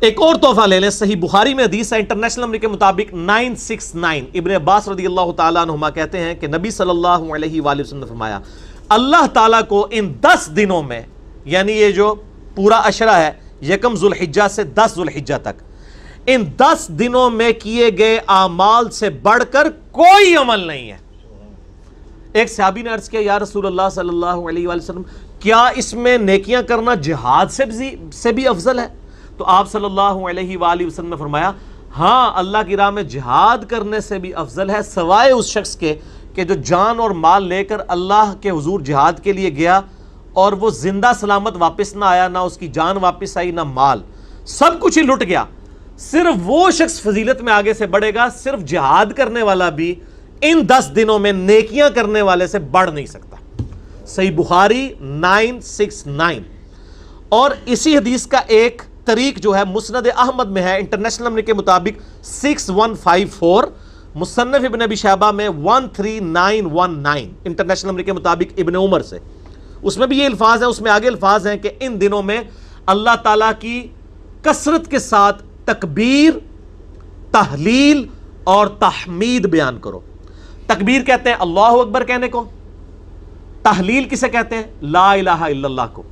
ایک اور تحفہ لے لیں، صحیح بخاری میں حدیث ہے انٹرنیشنل نمبر کے مطابق 969، ابن عباس رضی اللہ تعالیٰ عنہما کہتے ہیں کہ نبی صلی اللہ علیہ وآلہ وسلم نے فرمایا اللہ تعالیٰ کو ان 10 دنوں میں، یعنی یہ جو پورا عشرہ ہے 1 ذوالحجہ سے 10 ذوالحجہ تک، ان 10 دنوں میں کیے گئے اعمال سے بڑھ کر کوئی عمل نہیں ہے۔ ایک صحابی نے عرض کیا یا رسول اللہ صلی اللہ علیہ وآلہ وسلم کیا اس میں نیکیاں کرنا جہاد سے بھی افضل ہے؟ تو آپ صلی اللہ علیہ وآلہ وسلم نے فرمایا ہاں اللہ کی راہ میں جہاد کرنے سے بھی افضل ہے، سوائے اس شخص کے کہ جو جان اور مال لے کر اللہ کے حضور جہاد کے لیے گیا اور وہ زندہ سلامت واپس نہ آیا، نہ اس کی جان واپس آئی نہ مال، سب کچھ ہی لٹ گیا، صرف وہ شخص فضیلت میں آگے سے بڑھے گا، صرف جہاد کرنے والا بھی ان 10 دنوں میں نیکیاں کرنے والے سے بڑھ نہیں سکتا۔ صحیح بخاری 969۔ اور اسی حدیث کا ایک طریق جو ہے مسند احمد میں ہے انٹرنیشنل نمبر کے مطابق 6154، مصنف ابن ابی شیبہ میں 13919 انٹرنیشنل نمبر کے مطابق ابن عمر سے، اس میں بھی یہ الفاظ ہیں، اس میں آگے الفاظ ہیں کہ ان دنوں میں اللہ تعالیٰ کی کثرت کے ساتھ تکبیر، تحلیل اور تحمید بیان کرو۔ تکبیر کہتے ہیں اللہ اکبر کہنے کو، تحلیل کسے کہتے ہیں لا الہ الا اللہ کو،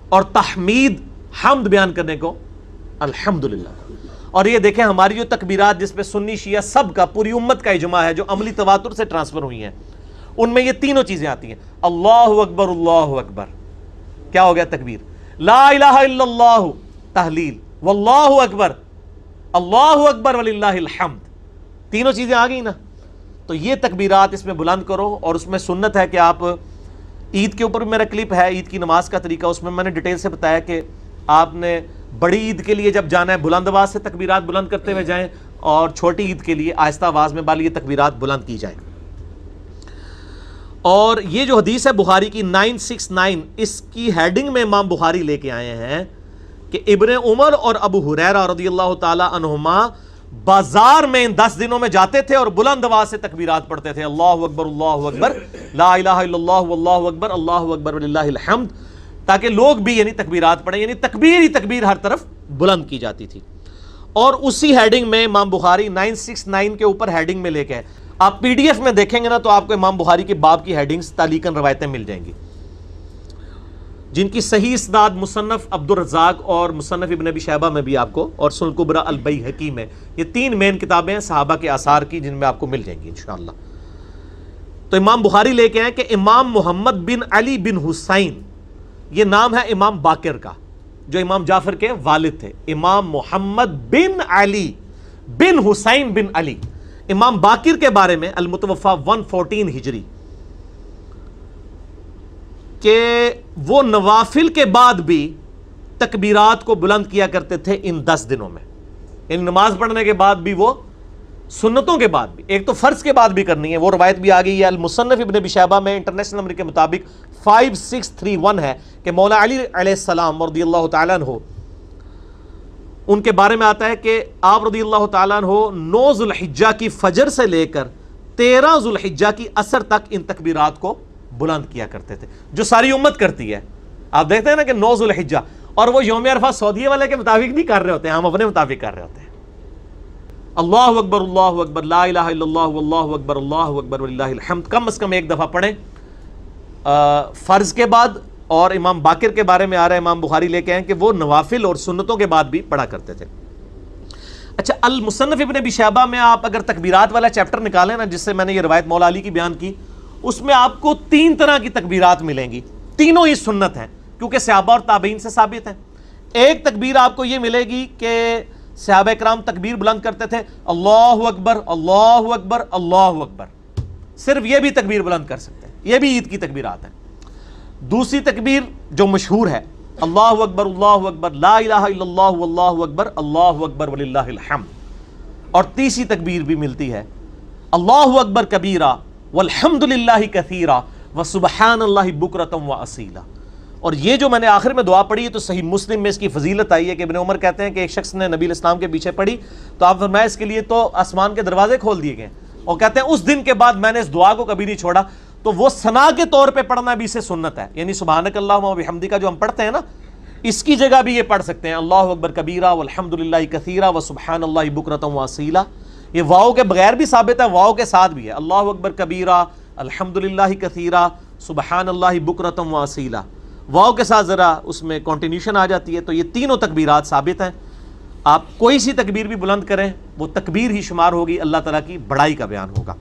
اور تحمید حمد بیان کرنے کو الحمدللہ۔ اور یہ دیکھیں ہماری جو تکبیرات جس پہ سنی شیعہ سب کا، پوری امت کا اجماع ہے جو عملی تواتر سے ٹرانسفر ہوئی ہیں، ان میں یہ تینوں چیزیں آتی ہیں، اللہ اکبر اللہ اکبر کیا ہو گیا تکبیر، لا الہ الا اللہ تحلیل، واللہ اکبر اللہ اکبر وللہ الحمد، تینوں چیزیں آ گئی نا۔ تو یہ تکبیرات اس میں بلند کرو، اور اس میں سنت ہے کہ آپ عید کے اوپر بھی میرا کلپ ہے عید کی نماز کا طریقہ، اس میں نے ڈیٹیل سے بتایا کہ آپ نے بڑی عید کے لیے جب جانا ہے بلند آواز سے تکبیرات بلند کرتے ہوئے جائیں، اور چھوٹی عید کے لیے آہستہ آواز میں یہ تکبیرات بلند کی جائیں۔ اور یہ جو حدیث ہے بخاری کی 969، اس کی ہیڈنگ میں امام بخاری لے کے آئے ہیں کہ ابن عمر اور ابو ہریرہ رضی اللہ تعالی عنہما بازار میں ان 10 دنوں میں جاتے تھے اور بلند آواز سے تکبیرات پڑھتے تھے، اللہ اکبر لا الہ الا اللہ واللہ اکبر وللہ الحمد، تاکہ لوگ بھی یعنی تکبیرات پڑھیں، یعنی تکبیر ہی تکبیر ہر طرف بلند کی جاتی تھی۔ اور اسی ہیڈنگ میں امام بخاری 969 کے اوپر ہیڈنگ میں لے کے آپ پی ڈی ایف میں دیکھیں گے نا تو آپ کو امام بخاری کے باب کی ہیڈنگز تعلیقاً روایتیں مل جائیں گی، جن کی صحیح اسناد مصنف عبد الرزاق اور مصنف ابن ابی شیبہ میں بھی آپ کو، اور سنن الکبری البیہقی میں، یہ 3 مین کتابیں ہیں صحابہ کے آثار کی جن میں آپ کو مل جائیں گی انشاءاللہ۔ تو امام بخاری لے کے ہیں کہ امام محمد بن علی بن حسین، یہ نام ہے امام باقر کا جو امام جعفر کے والد تھے، امام محمد بن علی بن حسین بن علی، امام باقر کے بارے میں المتوفى 114 ہجری کہ وہ نوافل کے بعد بھی تکبیرات کو بلند کیا کرتے تھے ان 10 دنوں میں، یعنی نماز پڑھنے کے بعد بھی، وہ سنتوں کے بعد بھی، ایک تو فرض کے بعد بھی کرنی ہے، وہ روایت بھی آ گئی ہے المصنف ابن ابی شیبہ میں انٹرنیشنل نمبر کے مطابق 5631 ہے کہ مولا علی علیہ السلام رضی اللہ تعالیٰ عنہ، ان کے بارے میں آتا ہے کہ آپ رضی اللہ تعالیٰ عنہ 9 ذوالحجہ کی فجر سے لے کر 13 ذوالحجہ کی عصر تک ان تکبیرات کو بلند کیا کرتے تھے، جو ساری امت کرتی ہے۔ آپ دیکھتے ہیں نا کہ 9 ذوالحجہ، اور وہ یوم عرفہ سعودیہ والے کے مطابق نہیں کر رہے ہوتے ہیں، ہم اپنے مطابق کر رہے ہوتے ہیں، اللہ اکبر لا الہ الا اللہ واللہ اکبر وللہ الحمد، کم از کم ایک دفعہ پڑھیں فرض کے بعد۔ اور امام باقر کے بارے میں آ رہا ہے، امام بخاری لے کے ہیں کہ وہ نوافل اور سنتوں کے بعد بھی پڑھا کرتے تھے۔ اچھا، المصنف ابن ابی شیبہ میں آپ اگر تکبیرات والا چیپٹر نکالیں نا، جس سے میں نے یہ روایت مولا علی کی بیان کی، اس میں آپ کو 3 طرح کی تکبیرات ملیں گی، تینوں ہی سنت ہیں کیونکہ صحابہ اور تابعین سے ثابت ہیں۔ ایک تکبیر آپ کو یہ ملے گی کہ صحابہ کرام تکبیر بلند کرتے تھے، اللہ اکبر اللہ اکبر اللہ اکبر، صرف یہ بھی تکبیر بلند کر سکتے ہیں، یہ بھی عید کی تکبیرات ہیں۔ دوسری تکبیر جو مشہور ہے، اللہ اکبر لا الہ الا اللہ واللہ اکبر وللہ الحمد۔ اور تیسری تکبیر بھی ملتی ہے، اللہ اکبر کبیرہ والحمد للہ کثیرہ وسبحان اللہ بکرۃ واصیلا۔ اور یہ جو میں نے آخر میں دعا پڑھی ہے تو صحیح مسلم میں اس کی فضیلت آئی ہے کہ ابن عمر کہتے ہیں کہ ایک شخص نے نبی الاسلام کے پیچھے پڑھی تو آپ فرمایا اس کے لیے تو آسمان کے دروازے کھول دیے گئے، اور کہتے ہیں اس دن کے بعد میں نے اس دعا کو کبھی نہیں چھوڑا۔ تو وہ ثنا کے طور پہ پڑھنا بھی اسے سنت ہے، یعنی سبحانک اللہم و بحمدک جو ہم پڑھتے ہیں نا، اس کی جگہ بھی یہ پڑھ سکتے ہیں اللہ اکبر کبیرہ والحمدللہ کثیرہ وسبحان اللہ بکرۃ واصیلا. یہ واؤ کے بغیر بھی ثابت ہے, واؤ کے ساتھ بھی ہے. اللہ اکبر کبیرہ الحمدللہ کثیرہ سبحان اللہ بکرۃ واصیلا, واؤ کے ساتھ ذرا اس میں کنٹینیوشن آ جاتی ہے. تو یہ تینوں تکبیرات ثابت ہیں. آپ کوئی سی تکبیر بھی بلند کریں وہ تکبیر ہی شمار ہوگی, اللہ تعالیٰ کی بڑائی کا بیان ہوگا.